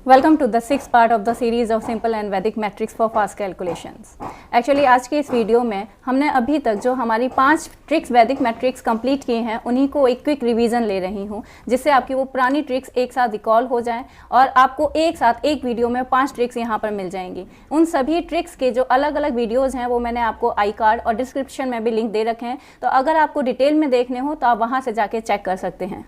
Welcome to the six part of the series of simple and Vedic math tricks for fast calculations. Actually आज के इस video में हमने अभी तक जो हमारी 5 ट्रिक्स वैदिक मैट्रिक्स कंप्लीट किए हैं उन्हीं को एक क्विक रिवीजन ले रही हूँ, जिससे आपकी वो पुरानी ट्रिक्स एक साथ रिकॉल हो जाएं और आपको एक साथ एक वीडियो में 5 ट्रिक्स यहाँ पर मिल जाएंगी। उन सभी ट्रिक्स के जो अलग अलग वीडियोज़ हैं वो मैंने आपको आई कार्ड और डिस्क्रिप्शन में भी लिंक दे रखे हैं, तो अगर आपको डिटेल में देखने हो तो आप वहाँ से जाके चेक कर सकते हैं।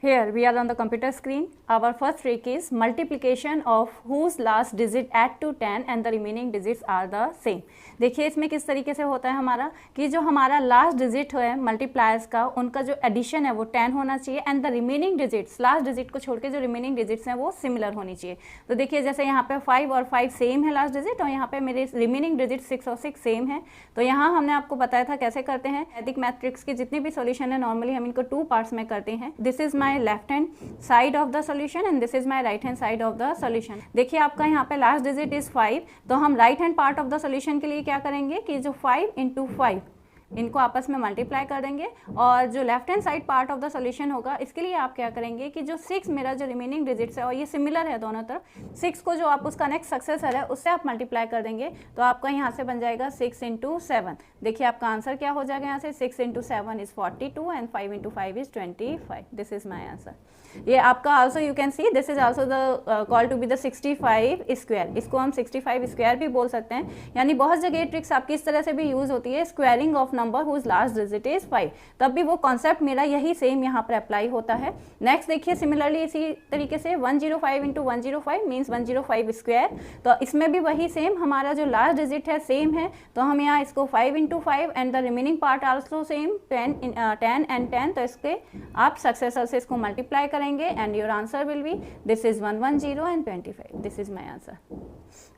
Here we are on the computer screen. Our first trick is multiplication of whose last digit add to 10 and the remaining digits are the same. देखिए इसमें किस तरीके से होता है हमारा कि जो हमारा लास्ट डिजिट है मल्टीप्लायर्स का, उनका जो एडिशन है वो 10 होना चाहिए and the remaining digits, last digit को छोड़ के जो रिमेनिंग डिजिट्स हैं वो सिमिलर होनी चाहिए। तो देखिए जैसे यहाँ पे 5 और 5 सेम है लास्ट डिजिट, और यहाँ पे मेरे रिमेनिंग डिजिट 6 और 6 सेम है। तो यहाँ हमने आपको बताया था कैसे करते हैं। वैदिक मैट्रिक्स के जितने भी सॉल्यूशन है नॉर्मली हम इनको 2 पार्ट्स में करते हैं। This is my left hand side of the solution and this is my right hand side of the solution. देखिए आपका यहाँ पे लास्ट डिजिट इज 5, तो हम right hand part of the solution के लिए क्या करेंगे कि जो 5 × 5 इनको आपस में मल्टीप्लाई कर देंगे, और जो left hand side part of the solution होगा इसके लिए आप क्या करेंगे कि जो 6 मेरा जो रिमेनिंग डिजिट्स है और ये सिमिलर है दोनों तरफ, 6 को जो आप उसका नेक्स्ट सक्सेसर है उससे आप मल्टीप्लाई कर देंगे। तो आपका यहाँ से बन जाएगा 6 × 7। देखिए आपका आंसर क्या हो जाएगा यहाँ से 6 × 7 is 42 and 5 × 5 is 25। This is my answer. ये आपका also you can see this is also the call to be the 65 square. इसको हम 65 स्क्वायर भी बोल सकते हैं। यानी बहुत जगह ट्रिक्स आपकी इस तरह से भी यूज होती है, squaring of number whose last digit is 5। तब भी वो कॉन्सेप्ट मेरा यही सेम यहाँ पर अप्लाई होता है। नेक्स्ट देखिए सिमिलरली इसी तरीके से 105 × 105 मीन्स 105 स्क्वायर। तो इसमें भी वही सेम हमारा जो लास्ट डिजिट है सेम है, तो हम यहाँ इसको 5 × 5 and the remaining part also same 10 and 10। तो इसके आप सक्सेसर से इसको मल्टीप्लाई करेंगे and your answer will be this is 110 and 25। This is my answer,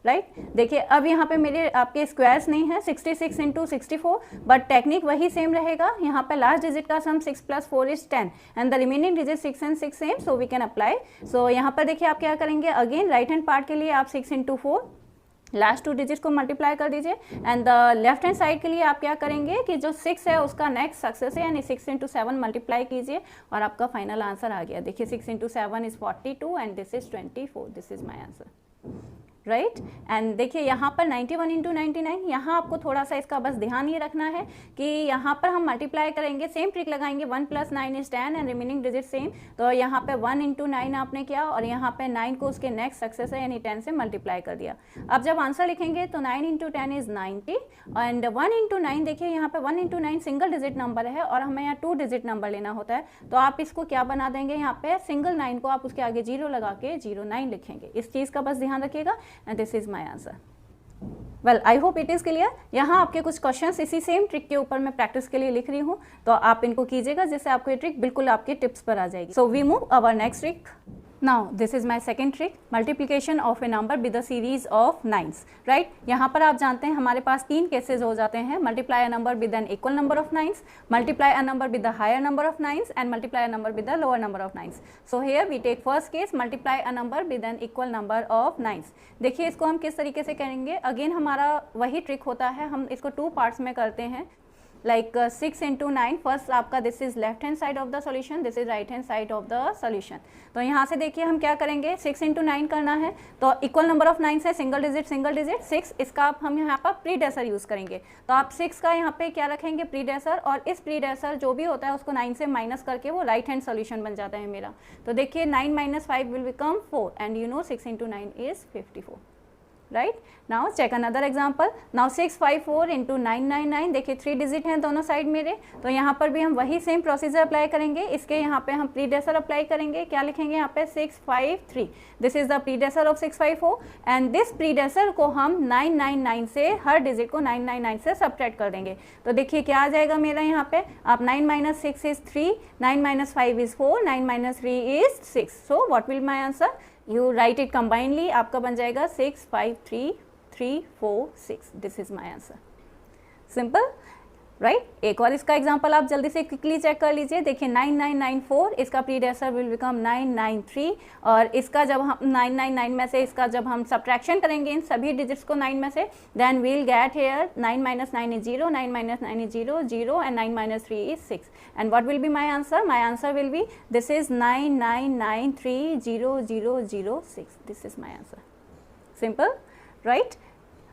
right. देखिए अब यहाँ पे मेरे आपके स्क्वायर्स नहीं है 66 × 64, बट टेक्निक वही सेम रहेगा। यहाँ पे लास्ट डिजिट का sum 6 + 4 is 10 and the remaining digit 6 and 6 same, so we can apply. So यहाँ पर देखिए आप क्या करेंगे, अगेन राइट हैंड पार्ट के लिए आप 6 × 4 लास्ट 2 डिजिट्स को मल्टीप्लाई कर दीजिए and the left hand side के लिए आप क्या करेंगे कि जो 6 है उसका नेक्स्ट सक्सेस है यानी 6 × 7 मल्टीप्लाई कीजिए और आपका फाइनल आंसर आ गया। देखिए 6 × 7 is 42 and this is 24। This is my answer, right. And देखिए यहाँ पर 91 × 99, यहाँ आपको थोड़ा सा इसका बस ध्यान ये रखना है कि यहाँ पर हम मल्टीप्लाई करेंगे, सेम ट्रिक लगाएंगे, 1 + 9 is 10 and remaining digit same. तो यहाँ पे 1 × 9 आपने किया और यहाँ पे 9 को उसके नेक्स्ट सक्सेस है यानी 10 से मल्टीप्लाई कर दिया। अब जब आंसर लिखेंगे तो 9 × 10 इज 90 एंड 1 × 9, देखिए यहाँ पे 1 × 9 सिंगल डिजिट नंबर है और हमें यहाँ 2 डिजिट नंबर लेना होता है। तो आप इसको क्या बना देंगे, यहाँ पे सिंगल 9 को आप उसके आगे 0 लगा के 09 लिखेंगे। इस चीज़ का बस ध्यान रखिएगा and this is my answer. Well I hope it is clear. यहाँ आपके कुछ क्वेश्चंस इसी सेम ट्रिक के ऊपर मैं प्रैक्टिस के लिए लिख रही हूँ, तो आप इनको कीजिएगा जिससे आपको ये ट्रिक बिल्कुल आपके टिप्स पर आ जाएगी। So we move our next trick. Now this is my second trick, multiplication of a number with a series of 9s, right. यहाँ पर आप जानते हैं हमारे पास 3 केसेज हो जाते हैं, multiply a number with an equal number of 9s, multiply a number with a higher number of 9s and multiply a number with a lower number of 9s। So here we take first case, multiply a number with an equal number of 9s। देखिए इसको हम किस तरीके से करेंगे, again हमारा वही trick होता है, हम इसको 2 पार्ट्स में करते हैं। like 6 × 9, फर्स्ट आपका this is left hand side of the solution, this is right hand side of the solution. तो यहाँ से देखिए हम क्या करेंगे, 6 × 9 करना है, तो इक्वल नंबर ऑफ 9 है, सिंगल डिजिट 6, इसका हम यहाँ पर प्रीडेसर यूज करेंगे। तो आप 6 का यहाँ पे क्या रखेंगे, प्रीडेसर, और इस प्रीडेसर जो भी होता है उसको 9 से माइनस करके वो राइट हैंड सॉल्यूशन बन जाता है मेरा। तो देखिए 9 - 5 will become 4 and you know 6 × 9 is 54, right. Now check another example. Now 654 × 999, देखिए 3 डिजिट हैं दोनों साइड मेरे, तो यहाँ पर भी हम वही सेम प्रोसीजर अप्लाई करेंगे। इसके यहाँ पे हम प्रीडेसर अप्लाई करेंगे, क्या लिखेंगे यहाँ पे 653, this is the predecessor of 654 and this predecessor को हम 999 से, हर डिजिट को 999 से सब्ट्रैक्ट कर देंगे। तो देखिए क्या आ जाएगा मेरा यहाँ पे, आप 9 - 6 is 3, 9 - 5 is 4, 9 - 3 is 6। So what will my answer, you right it combinedly, आपका बन जाएगा 6 5 3 3 4 6। This is my answer, simple. Right. एक और इसका एग्जांपल आप जल्दी से क्विकली चेक कर लीजिए। देखिए 9994 इसका प्रीडेसेसर विल बिकम 993, और इसका जब हम 999 में से इसका जब हम सब्ट्रैक्शन करेंगे इन सभी डिजिट्स को 9 में से, then we'll get here 9 - 9 is 0, 9 - 9 is 0, 0, and 9 - 3 is 6. And what will be my answer? My answer will be, this is 999300006. This is my answer. Simple, right?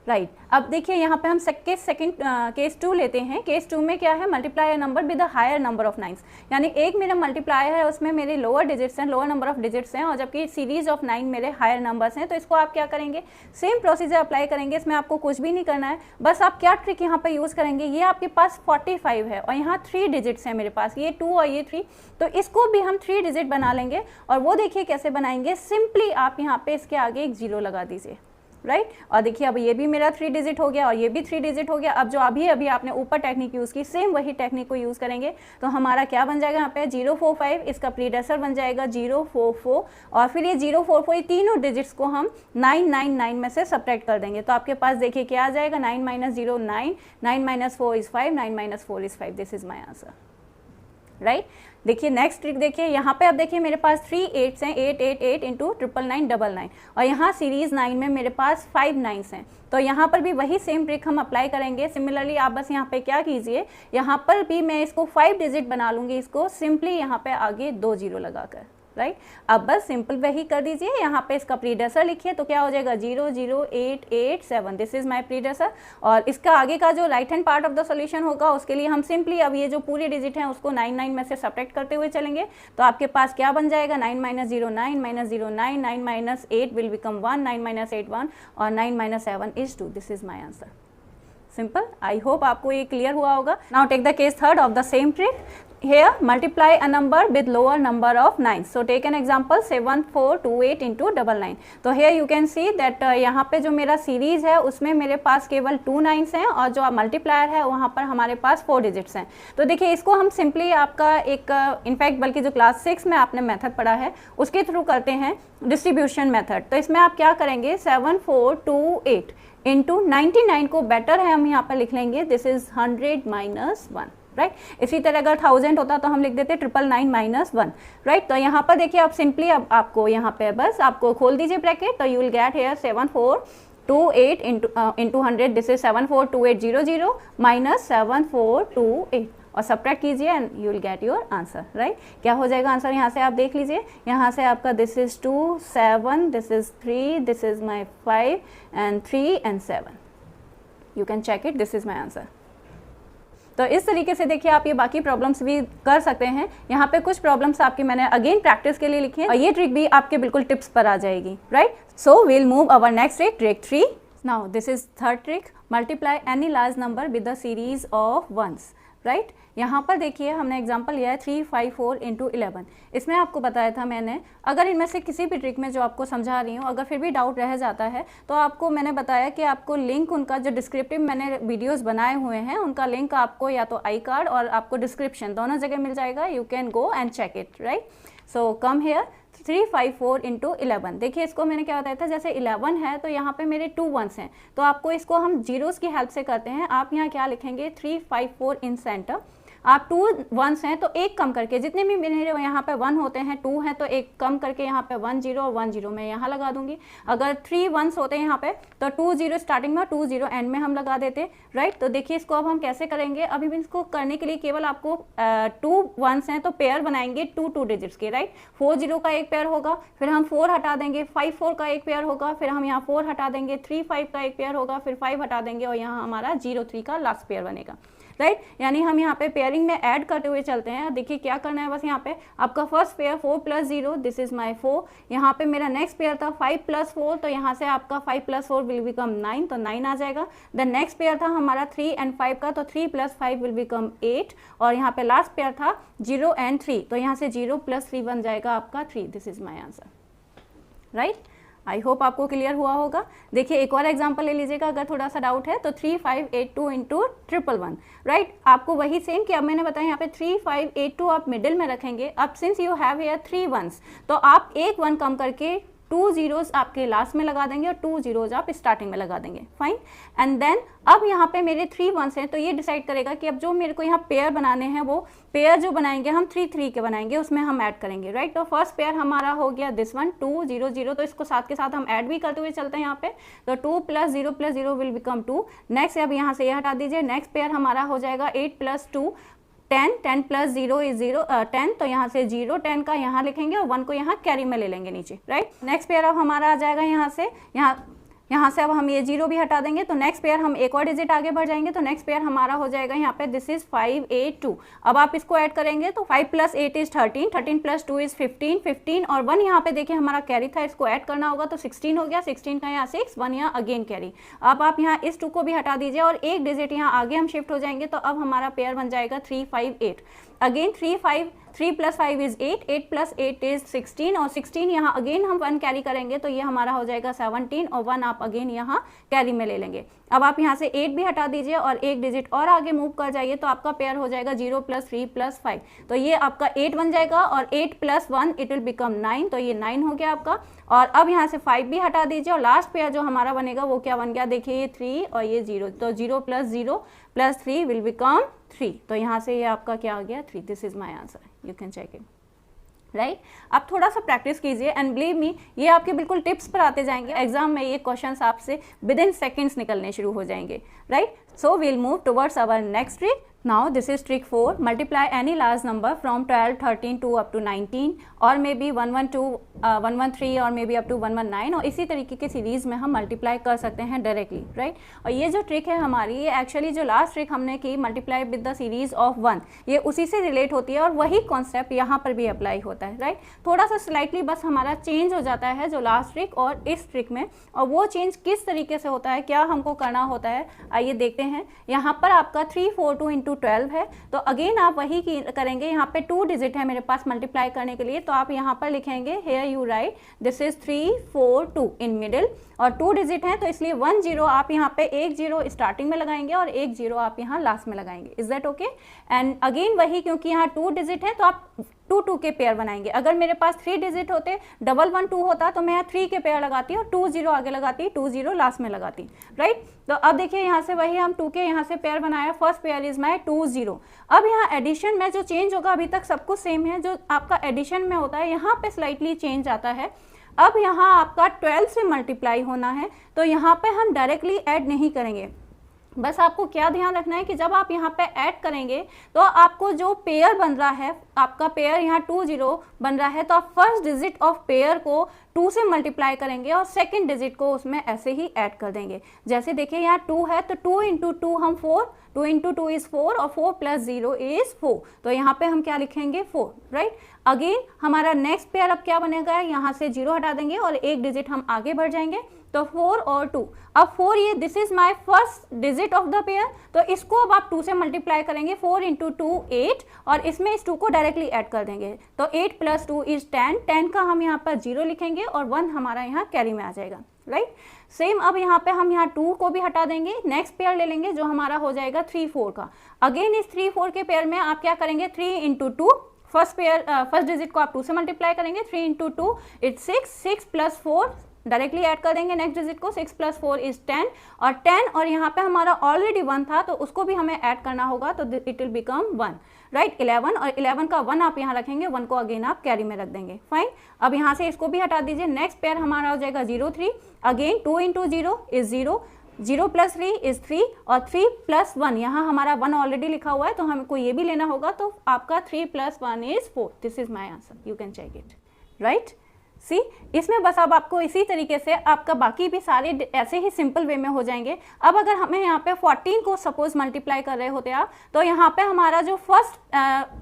Right अब देखिए यहाँ पे हम सेकंड केस 2 लेते हैं। केस 2 में क्या है, multiply a number with a higher number of nines, यानी एक मेरा मल्टीप्लाई है उसमें मेरे लोअर डिजिट्स हैं, लोअर नंबर ऑफ डिजिट्स हैं, और जबकि सीरीज ऑफ 9 मेरे हायर नंबर्स हैं। तो इसको आप क्या करेंगे, सेम प्रोसीजर अप्लाई करेंगे। इसमें आपको कुछ भी नहीं करना है, बस आप क्या ट्रिक यहाँ पे यूज़ करेंगे, ये आपके पास 45 है और यहाँ 3 डिजिट्स हैं मेरे पास, ये 2 और ये 3, तो इसको भी हम 3 डिजिट बना लेंगे। और वो देखिए कैसे बनाएंगे, सिंपली आप यहाँ पे इसके आगे एक 0 लगा दीजिए, राइट। और देखिए अब ये भी मेरा 3 डिजिट हो गया और ये भी 3 डिजिट हो गया। अब जो अभी आपने ऊपर टेक्निक यूज़ की, सेम वही टेक्निक को यूज़ करेंगे। तो हमारा क्या बन जाएगा यहाँ पे 045, इसका प्रीडेसेसर बन जाएगा 044, और फिर ये 044 ये तीनों डिजिट्स को हम 999 में से सब्ट्रैक्ट कर देंगे। तो आपके पास देखिए क्या आ जाएगा, 9 - 0 9, 9 - 4 is 5, 9 - 4 is 5। This is my answer, right. देखिए नेक्स्ट ट्रिक देखिए, यहाँ पे अब देखिए मेरे पास 3 8s हैं, 888 इंटू 999, और यहाँ सीरीज 9 में मेरे पास 5 9s हैं। तो यहाँ पर भी वही सेम ट्रिक हम अप्लाई करेंगे। सिमिलरली आप बस यहाँ पे क्या कीजिए, यहाँ पर भी मैं इसको 5 डिजिट बना लूँगी, इसको सिंपली यहाँ पे आगे 2 0 लगाकर, राइट। अब बस सिंपल वही कर दीजिए, यहाँ पे इसका प्रीडेसेसर लिखिए, तो क्या हो जाएगा 00887। This is my predecessor. और इसका आगे का जो right hand part of the solution होगा उसके लिए हम सिंपली अब ये जो पूरी डिजिट हैं उसको 99 में से सब्ट्रैक्ट करते हुए चलेंगे। तो आपके पास क्या बन जाएगा, 9 - 0 9, -0 9, 9 - 8 विल बिकम 1, 9 - 8 1, और 9 - 7 is 2। This is my answer. Simple. I hope आपको ये क्लियर हुआ होगा। Now take the case third of the same trick. Here multiply a number with lower number of 9. So take an example 7428 into 99. तो here you can see that यहाँ पे जो मेरा series है उसमें मेरे पास केवल 2 9s हैं, और जो मल्टीप्लायर है वहाँ पर हमारे पास 4 डिजिट्स हैं। तो देखिए इसको हम सिंपली आपका एक इनफैक्ट बल्कि जो क्लास 6 में आपने मेथड पढ़ा है उसके थ्रू करते हैं, डिस्ट्रीब्यूशन मेथड। तो इसमें आप क्या करेंगे, 7428 इंटू 99 को बेटर है हम यहाँ पर लिख लेंगे, दिस इज 100 - 1, राइट। इसी तरह अगर 1000 होता तो हम लिख देते 999 - 1, राइट। तो यहाँ पर देखिए आप सिंपली अब आपको यहाँ पे बस आपको खोल दीजिए ब्रैकेट, तो you will get here 7428 into 100, this is 742800 minus 7428, और सब्ट्रैक्ट कीजिए and you will get your answer, right. क्या हो जाएगा आंसर, यहाँ से आप देख लीजिए, यहाँ से आपका this is 2 7, this is 3, this is my 5 and 3 and 7। You can check it, this is my answer. तो इस तरीके से देखिए आप ये बाकी प्रॉब्लम्स भी कर सकते हैं। यहाँ पे कुछ प्रॉब्लम्स आपकी मैंने अगेन प्रैक्टिस के लिए लिखी है, और ये ट्रिक भी आपके बिल्कुल टिप्स पर आ जाएगी, right. So we'll move our next trick, trick 3। Now this is third trick, multiply any large number with a series of 1s, right. यहाँ पर देखिए हमने एग्जांपल लिया है 354 इंटू 11। इसमें आपको बताया था मैंने, अगर इनमें से किसी भी ट्रिक में जो आपको समझा रही हूँ अगर फिर भी डाउट रह जाता है तो आपको मैंने बताया कि आपको लिंक उनका जो डिस्क्रिप्टिव मैंने वीडियोस बनाए हुए हैं उनका लिंक आपको या तो आई कार्ड और आपको डिस्क्रिप्शन दोनों जगह मिल जाएगा। You can go and check it, right. So come here 354 into 11। देखिए इसको मैंने क्या बताया था, जैसे 11 है तो यहाँ पे मेरे 2 1s हैं, तो आपको इसको हम जीरोस की हेल्प से करते हैं। आप यहाँ क्या लिखेंगे, 354 इन सेंटर। आप 2 1s हैं तो एक कम करके, जितने भी मेरे यहाँ पे 1 होते हैं 2 हैं तो एक कम करके यहाँ पे 1 0 और 1 0 मैं यहाँ लगा दूंगी। अगर 3 1s होते हैं यहाँ पे तो 2 0 स्टार्टिंग में 2 0 एंड में हम लगा देते, राइट। तो देखिए इसको अब हम कैसे करेंगे, अभी भी इसको करने के लिए केवल आपको 2 1s हैं तो पेयर बनाएंगे 2 डिजिट्स के, राइट। 4 0 का एक पेयर होगा, फिर हम 4 हटा देंगे, 5 4 का एक पेयर होगा, फिर हम यहाँ 4 हटा देंगे, 3 5 का एक पेयर होगा, फिर 5 हटा देंगे और यहाँ हमारा 0 3 का लास्ट पेयर बनेगा, राइट। यानी हम यहाँ पे पेयरिंग में ऐड करते हुए चलते हैं। देखिए क्या करना है, बस यहाँ पे आपका first pair 4 + 0, this is my 4। यहाँ पे मेरा नेक्स्ट पेयर था 5 + 4, तो यहाँ से आपका 5 + 4 विल बिकम 9, तो 9 आ जाएगा। देन नेक्स्ट पेयर था हमारा 3 and 5 का, तो 3 + 5 विल बिकम 8, और यहाँ पे लास्ट पेयर था 0 and 3, तो यहाँ से 0 + 3 बन जाएगा आपका 3। This is my answer, right. I hope आपको क्लियर हुआ होगा। देखिए एक और एग्जांपल ले लीजिएगा अगर थोड़ा सा डाउट है, तो 3582 इंटू 111, राइट। आपको वही सेम कि अब मैंने बताया यहाँ पे 3582 आप मिडिल में रखेंगे। अब since you have here 3 1s तो आप एक 1 कम करके 2 जीरोस आपके लास्ट में लगा देंगे और 2 जीरोज आप स्टार्टिंग में लगा देंगे, फाइन। एंड देन अब यहाँ पे मेरे 3 1s हैं, तो ये डिसाइड करेगा कि अब जो मेरे को यहाँ पेयर बनाने हैं वो पेयर जो बनाएंगे हम 3 3 के बनाएंगे, उसमें हम ऐड करेंगे, राइट। तो फर्स्ट पेयर हमारा हो गया दिस वन 2 0 0, तो इसको साथ के साथ हम ऐड भी करते हुए चलते हैं यहाँ पे, तो 2 + 0 विल बिकम 2। नेक्स्ट अब यहाँ से ये हटा दीजिए, नेक्स्ट पेयर हमारा हो जाएगा 8 + 2 10, 10 + 0 इज 10, तो यहाँ से 0 10 का यहाँ लिखेंगे और 1 को यहाँ कैरी में ले लेंगे नीचे, राइट। नेक्स्ट पेयर अब हमारा आ जाएगा यहाँ से, यहाँ से अब हम ये 0 भी हटा देंगे, तो नेक्स्ट पेयर हम एक और डिजिट आगे बढ़ जाएंगे, तो नेक्स्ट पेयर हमारा हो जाएगा यहाँ पे दिस इज 5 8 2। अब आप इसको ऐड करेंगे तो 5 + 8 इज 13, 13 + 2 इज 15, 15 और 1 यहाँ पे देखिए हमारा कैरी था, इसको ऐड करना होगा तो 16 हो गया, 16 का यहाँ 6, 1 यहाँ अगेन कैरी। अब आप यहाँ इस 2 को भी हटा दीजिए और एक डिजिट यहाँ आगे हम शिफ्ट हो जाएंगे, तो अब हमारा पेयर बन जाएगा 3 5 8। अगेन 3 + 5 इज 8, 8 + 8 इज 16 और 16 यहाँ अगेन हम 1 कैरी करेंगे तो ये हमारा हो जाएगा 17 और 1 आप अगेन यहाँ कैरी में ले लेंगे। अब आप यहाँ से 8 भी हटा दीजिए और एक डिजिट और आगे मूव कर जाइए, तो आपका पेयर हो जाएगा 0 + 3 + 5, तो ये आपका 8 बन जाएगा और 8 + 1 इट विल बिकम 9, तो ये 9 हो गया आपका। और अब यहाँ से 5 भी हटा दीजिए और लास्ट पेयर जो हमारा बनेगा वो क्या बन गया, देखिए ये 3 और ये 0, तो 0 + 0 + 3 विल बिकम 3, तो यहाँ से ये आपका क्या हो गया 3। This is my answer, you can check it, right. आप थोड़ा सा प्रैक्टिस कीजिए एंड बिलीव मी ये आपके बिल्कुल टिप्स पर आते जाएंगे, एग्जाम में ये क्वेश्चंस आपसे विदिन सेकंड्स निकलने शुरू हो जाएंगे, right. So we'll move towards our next trick. Now this is trick 4. Multiply any large number from 12, 13 to up to 19 or maybe 112, 113 और maybe up to 119, और इसी तरीके की सीरीज में हम मल्टीप्लाई कर सकते हैं डायरेक्टली, राइट। और ये जो ट्रिक है हमारी, ये एक्चुअली जो लास्ट ट्रिक हमने की multiply with the series of 1, ये उसी से रिलेट होती है और वही कॉन्सेप्ट यहाँ पर भी अप्लाई होता है, राइट। थोड़ा सा स्लाइटली बस हमारा चेंज हो जाता है जो लास्ट ट्रिक और इस ट्रिक में, और वो चेंज किस तरीके से होता है, क्या हमको करना होता है, आइए देखते हैं। यहाँ पर आपका 3 4 2 × 12 है, तो अगेन आप वही करेंगे, यहाँ पे 2 डिजिट है मेरे पास मल्टीप्लाई करने के लिए, तो आप यहाँ पर लिखेंगे here you write this is 3 4 2 in middle, और 2 डिजिट है तो इसलिए 1 0 आप यहाँ पे 1 0 स्टार्टिंग में लगाएंगे और 1 0 आप यहाँ लास्ट में लगाएंगे, is that okay. And again वही, क्योंकि यहाँ 2 डिजिट है तो आप 2 2 के पेयर बनाएंगे। अगर मेरे पास 3 डिजिट होते, 1 1 2 होता तो मैं यहाँ 3 के पेयर लगाती और 2 0 आगे लगाती, 2 0 लास्ट में लगाती, राइट। तो अब देखिए यहाँ से वही हम 2 के यहाँ से पेयर बनाया, फर्स्ट पेयर इज माई 2 0। अब यहाँ एडिशन में जो चेंज होगा, अभी तक सब कुछ सेम है, जो आपका एडिशन में होता है यहाँ पे स्लाइटली चेंज आता है। अब यहाँ आपका 12 से मल्टीप्लाई होना है, तो यहाँ पे हम डायरेक्टली ऐड नहीं करेंगे, बस आपको क्या ध्यान रखना है कि जब आप यहाँ पे ऐड करेंगे तो आपको जो पेयर बन रहा है, आपका पेयर यहाँ 2 0 बन रहा है, तो आप फर्स्ट डिजिट ऑफ पेयर को 2 से मल्टीप्लाई करेंगे और सेकंड डिजिट को उसमें ऐसे ही ऐड कर देंगे। जैसे देखिए यहाँ 2 है तो 2 × 2 हम 4, 2 × 2 इज 4 और 4 + 0 इज 4, तो यहाँ पे हम क्या लिखेंगे 4, राइट। अगेन हमारा नेक्स्ट पेयर अब क्या बनेगा, यहाँ से 0 हटा देंगे और एक डिजिट हम आगे बढ़ जाएंगे, तो 4 और 2, अब 4 ये this is my first digit of the pair, तो इसको अब आप 2 से मल्टीप्लाई करेंगे, 4 × 2 8, और इसमें इस 2 को डायरेक्टली ऐड कर देंगे, तो 8 + 2 इज 10, 10 का हम यहाँ पर 0 लिखेंगे और 1 हमारा यहाँ कैरी में आ जाएगा, राइट। सेम अब यहाँ पे हम यहाँ 2 को भी हटा देंगे, नेक्स्ट पेयर ले लेंगे जो हमारा हो जाएगा 3 4 का। अगेन इस 3 4 के पेयर में आप क्या करेंगे, 3 × 2, फर्स्ट पेयर फर्स्ट डिजिट को आप 2 से मल्टीप्लाई करेंगे, 3 × 2 इट्स 6, 6 + 4 डायरेक्टली ऐड कर देंगे नेक्स्ट डिजिट को, 6 + 4 इज 10, और 10 और यहाँ पे हमारा ऑलरेडी 1 था तो उसको भी हमें ऐड करना होगा, तो इट विल बिकम 1, राइट। 11 और 11 का 1 आप यहाँ रखेंगे, 1 को अगेन आप कैरी में रख देंगे, फाइन। अब यहाँ से इसको भी हटा दीजिए, नेक्स्ट पेयर हमारा हो जाएगा 0 3, अगेन 2 × 0 इज 0, 0 + 3 इज 3 और 3 + 1, यहाँ हमारा 1 ऑलरेडी लिखा हुआ है तो हमको ये भी लेना होगा, तो आपका 3 + 1 is 4, this is my answer, you can check it, right. See, इसमें बस अब आपको इसी तरीके से आपका बाकी भी सारे ऐसे ही सिंपल वे में हो जाएंगे। अब अगर हमें यहाँ पे 14 को सपोज मल्टीप्लाई कर रहे होते आप, तो यहाँ पे हमारा जो फर्स्ट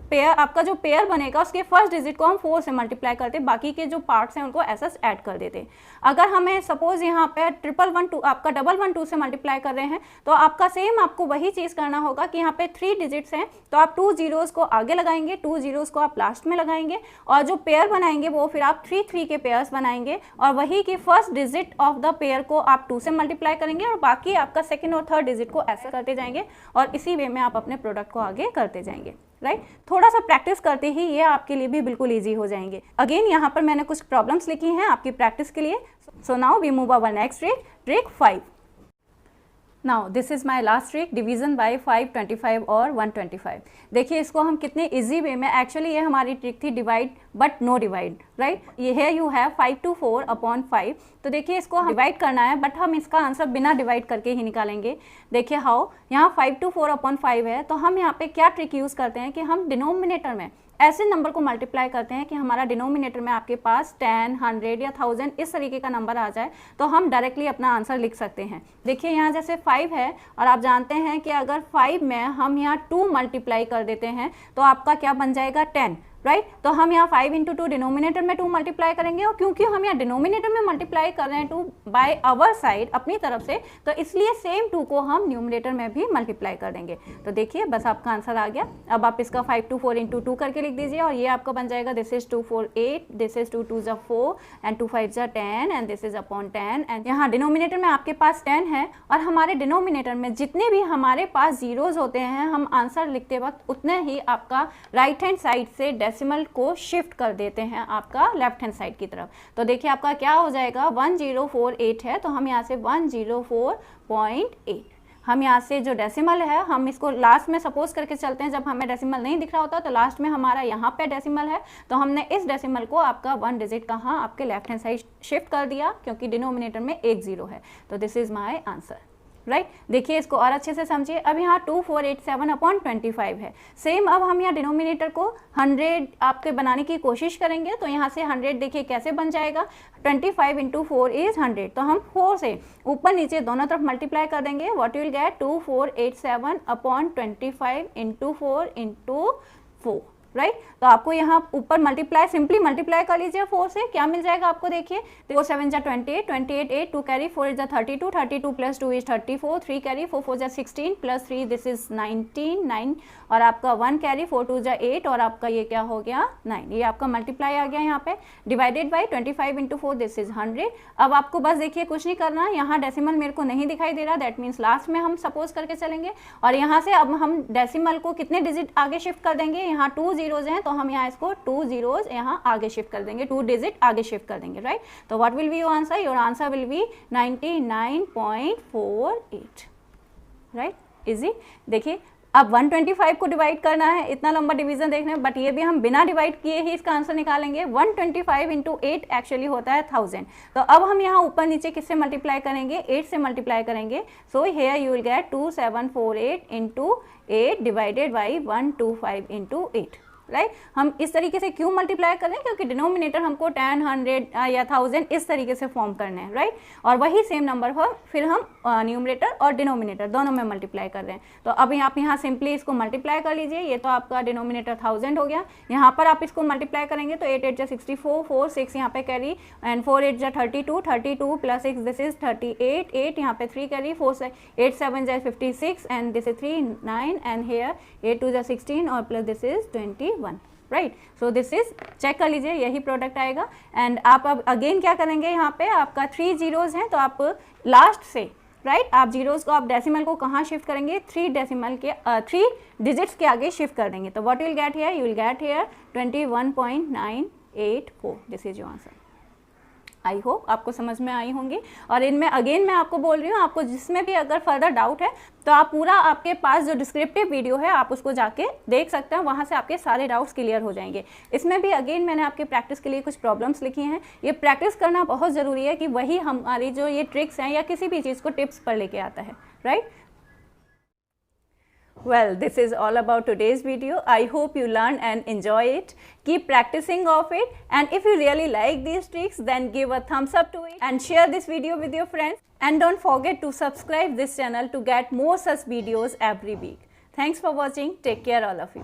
पेयर, आपका जो पेयर बनेगा उसके फर्स्ट डिजिट को हम 4 से मल्टीप्लाई करते, बाकी के जो पार्ट्स हैं उनको ऐसा ऐड कर देते। अगर हमें सपोज यहाँ पे 111 आपका 112 से मल्टीप्लाई कर रहे हैं, तो आपका सेम आपको वही चीज़ करना होगा कि यहाँ पे 3 डिजिट्स हैं तो आप 2 zeros को आगे लगाएंगे, 2 zeros को आप लास्ट में लगाएंगे, और जो पेयर बनाएंगे वो फिर आप 3 3 के पेयर्स बनाएंगे, और वही की first digit of the pair को आप 2 से मल्टीप्लाई करेंगे और बाकी आपका सेकंड और थर्ड डिजिट को ऐसे करते जाएंगे, और इसी वे में आप अपने प्रोडक्ट को आगे करते जाएंगे, राइट थोड़ा सा प्रैक्टिस करते ही ये आपके लिए भी बिल्कुल ईजी हो जाएंगे। अगेन यहाँ पर मैंने कुछ प्रॉब्लम्स लिखी हैं आपकी प्रैक्टिस के लिए। So now we move our next trick, trick 5। Now this is my last trick, division by 5, 25 और 125। देखिए इसको हम कितने इजी वे में, एक्चुअली ये हमारी ट्रिक थी divide but no divide, right. ये है यू हैव 5 to 4 अपॉन 5। तो देखिए इसको डिवाइड करना है बट हम इसका आंसर बिना डिवाइड करके ही निकालेंगे। देखिए हाउ, यहाँ 5 to 4 अपॉन 5 है, तो हम यहाँ पे क्या ट्रिक यूज करते हैं कि हम डिनोमिनेटर में ऐसे नंबर को मल्टीप्लाई करते हैं कि हमारा डिनोमिनेटर में आपके पास 10, 100 या 1000 इस तरीके का नंबर आ जाए, तो हम डायरेक्टली अपना आंसर लिख सकते हैं। देखिए यहाँ जैसे 5 है और आप जानते हैं कि अगर 5 में हम यहाँ 2 मल्टीप्लाई कर देते हैं तो आपका क्या बन जाएगा 10, राइट। तो हम यहाँ 5 into 2 डिनोमिनेटर में 2 मल्टीप्लाई करेंगे, और क्योंकि हम यहाँ डिनोमिनेटर में मल्टीप्लाई कर रहे हैं 2 बाय आवर साइड अपनी तरफ से, तो इसलिए सेम 2 को हम न्यूमिनेटर में भी मल्टीप्लाई कर देंगे। तो देखिए बस आपका आंसर आ गया। अब आप इसका 5 to 4 into 2 करके लिख दीजिए और ये आपका बन जाएगा this is 2 4 8, this is 2 2 4 and 2 5 10 and this is upon 10। And यहाँ डिनोमिनेटर में आपके पास 10 है और हमारे डिनोमिनेटर में जितने भी हमारे पास जीरोज होते हैं हम आंसर लिखते वक्त उतने ही आपका राइट हैंड साइड से डेसिमल को शिफ्ट कर देते हैं आपका लेफ्ट हैंड साइड की तरफ। तो देखिए आपका क्या हो जाएगा, 1048 है तो हम यहाँ से 104.8, हम यहाँ से जो डेसिमल है हम इसको लास्ट में सपोज करके चलते हैं, जब हमें डेसिमल नहीं दिख रहा होता तो लास्ट में हमारा यहाँ पे डेसिमल है, तो हमने इस डेसिमल को आपका 1 डिजिट कहाँ आपके लेफ्ट हैंड साइड शिफ्ट कर दिया क्योंकि डिनोमिनेटर में एक जीरो है। तो this is my answer, right. देखिए इसको और अच्छे से समझिए। अब यहाँ 2487 अपॉन 25 है। सेम अब हम यहाँ डिनोमिनेटर को 100 आपके बनाने की कोशिश करेंगे, तो यहाँ से 100 देखिए कैसे बन जाएगा, 25 into 4 इज 100। तो हम 4 से ऊपर नीचे दोनों तरफ मल्टीप्लाई कर देंगे। What you will get 2487 upon 25 into 4 into 4, right. तो आपको यहाँ ऊपर मल्टीप्लाई सिंपली मल्टीप्लाई कर लीजिए 4 से, क्या मिल जाएगा आपको, देखिए 4 7 जा 28, 28 8, 2 कैरी 4 जा 32, 32 प्लस 2 इज 34, 3 कैरी 4 4 जा 16 प्लस 3 दिस इज 19 9, और आपका 1 कैरी 4 2 जा 8 और आपका ये क्या हो गया 9। ये आपका मल्टीप्लाई आ गया यहाँ पे, divided by 25 into 4 this is 100। अब आपको बस देखिए कुछ नहीं करना, यहाँ डेसिमल मेरे को नहीं दिखाई दे रहा, दैट मीन्स लास्ट में हम सपोज करके चलेंगे और यहाँ से अब हम डेसिमल को कितने डिजिट आगे शिफ्ट कर देंगे, यहाँ 2 जीरोज हैं तो हम यहाँ इसको 2 जीरोज यहाँ आगे शिफ्ट कर देंगे, 2 डिजिट आगे शिफ्ट कर देंगे, राइट। तो what will be your answer, your answer will be 99.48, right, easy. देखिए अब 125 को डिवाइड करना है, इतना लंबा डिवीजन देखना है, बट ये भी हम बिना डिवाइड किए ही इसका आंसर निकालेंगे। 125 into 8 एक्चुअली होता है 1000। तो अब हम यहाँ ऊपर नीचे किससे मल्टीप्लाई करेंगे, 8 से मल्टीप्लाई करेंगे। So here you will get 2748 into 8 divided by 125 into 8, right. हम इस तरीके से क्यों मल्टीप्लाई कर रहे हैं, क्योंकि डिनोमिनेटर हमको 10, 100 या 1000 इस तरीके से फॉर्म करने हैं, राइट। और वही सेम नंबर हो फिर हम न्यूमरेटर और डिनोमिनेटर दोनों में मल्टीप्लाई कर रहे हैं। तो अब आप यहाँ सिंपली इसको मल्टीप्लाई कर लीजिए, ये तो आपका डिनोमिनेटर 1000 हो गया। यहाँ पर आप इसको मल्टीप्लाई करेंगे तो 8 8 जा 64, 4 6 यहाँ पे कैरी एंड 4 8 जा 32, 32 प्लस 6 दिस इज 38, 8 यहाँ पे 3 कैरी 4 8 7 जा 56 and this is 3 9 and here 8 2 जा 16 और plus this is 21, right. So this is, check कर लीजिए यही प्रोडक्ट आएगा। एंड आप अब अगेन क्या करेंगे, यहाँ पे आपका 3 जीरोज हैं तो आप लास्ट से, राइट, आप जीरोज को आप डेसिमल को कहाँ शिफ्ट करेंगे, 3 डेसिमल के 3 डिजिट्स के आगे शिफ्ट कर देंगे। तो what you will get here, you will get here 21.984, this is your answer. I hope आपको समझ में आई होंगी। और इनमें अगेन मैं आपको बोल रही हूँ, आपको जिसमें भी अगर फर्दर डाउट है तो आप पूरा आपके पास जो डिस्क्रिप्टिव वीडियो है आप उसको जाके देख सकते हैं, वहाँ से आपके सारे डाउट्स क्लियर हो जाएंगे। इसमें भी अगेन मैंने आपके प्रैक्टिस के लिए कुछ प्रॉब्लम्स लिखी हैं। ये प्रैक्टिस करना बहुत ज़रूरी है कि वही हमारी जो ये ट्रिक्स हैं या किसी भी चीज़ को टिप्स पर लेके आता है, right. Well, this is all about today's video. I hope you learn and enjoy it. Keep practicing of it, and if you really like these tricks, then give a thumbs up to it and share this video with your friends. And don't forget to subscribe this channel to get more such videos every week. Thanks for watching. Take care all of you.